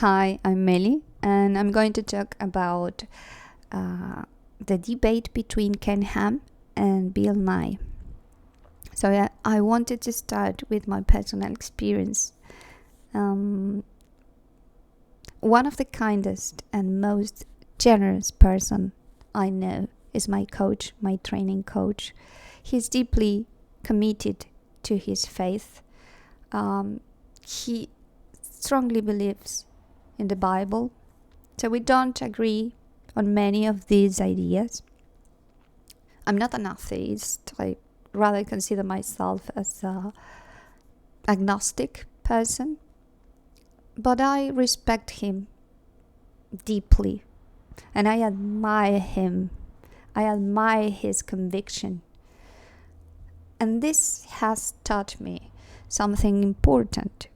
Hi, I'm Melly, and I'm going to talk about the debate between Ken Ham and Bill Nye. So I wanted to start with my personal experience. One of the kindest and most generous person I know is my coach, my training coach. He's deeply committed to his faith. He strongly believes in the Bible. So we don't agree on many of these ideas. I'm not an atheist. I rather consider myself as an agnostic person. But I respect him deeply. And I admire him. I admire his conviction. And this has taught me something important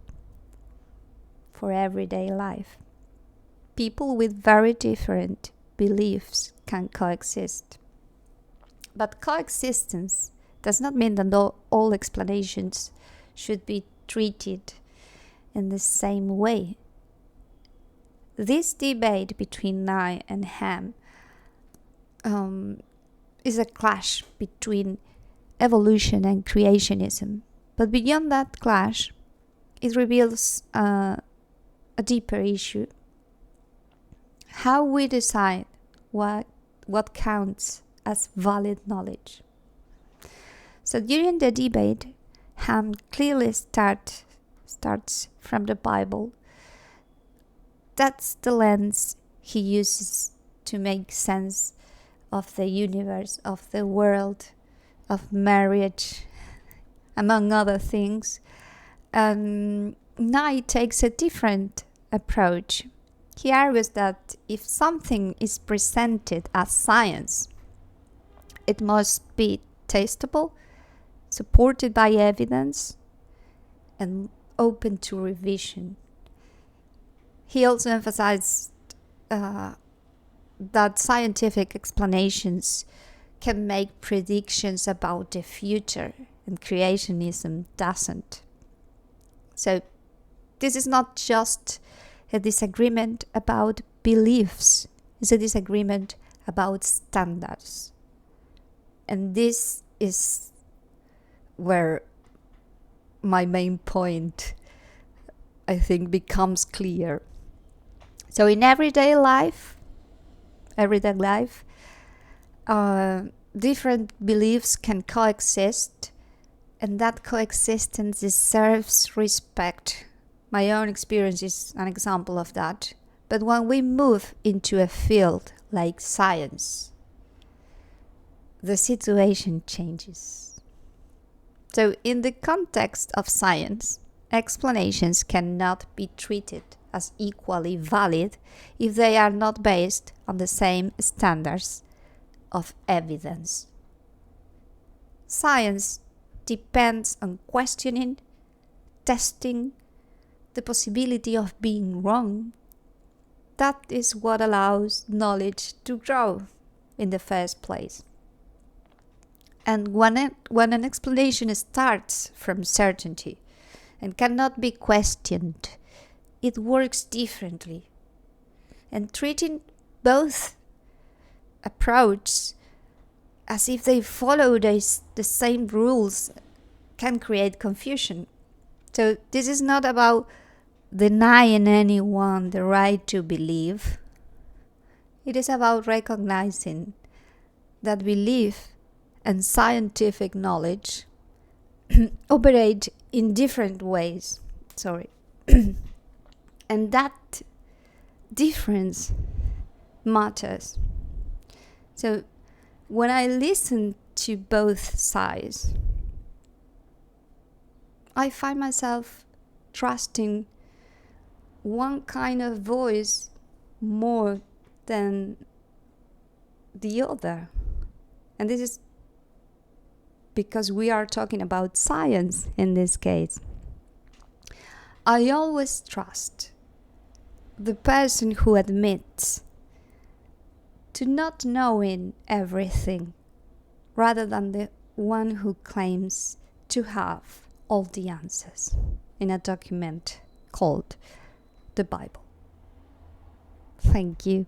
for everyday life. People with very different beliefs can coexist. But coexistence does not mean that all explanations should be treated in the same way. This debate between Nye and Ham is a clash between evolution and creationism. But beyond that clash, it reveals a deeper issue. How we decide what counts as valid knowledge. So during the debate, Ham clearly starts from the Bible. That's the lens he uses to make sense of the universe, of the world, of marriage, among other things. Nye takes a different approach. He argues that if something is presented as science, it must be testable, supported by evidence, and open to revision. He also emphasized that scientific explanations can make predictions about the future, and creationism doesn't. So this is not just a disagreement about beliefs, it's a disagreement about standards. And this is where my main point, I think, becomes clear. So in everyday life, different beliefs can coexist, and that coexistence deserves respect. My own experience is an example of that. But when we move into a field like science, the situation changes. So in the context of science, explanations cannot be treated as equally valid if they are not based on the same standards of evidence. Science depends on questioning, testing, the possibility of being wrong. That is what allows knowledge to grow in the first place. And when an explanation starts from certainty and cannot be questioned, it works differently. And treating both approaches as if they follow the same rules can create confusion. So this is not about denying anyone the right to believe. It is about recognizing that belief and scientific knowledge operate in different ways. And that difference matters. So when I listen to both sides, I find myself trusting one kind of voice more than the other. And this is because we are talking about science in this case. I always trust the person who admits to not knowing everything rather than the one who claims to have all the answers in a document called the Bible. Thank you.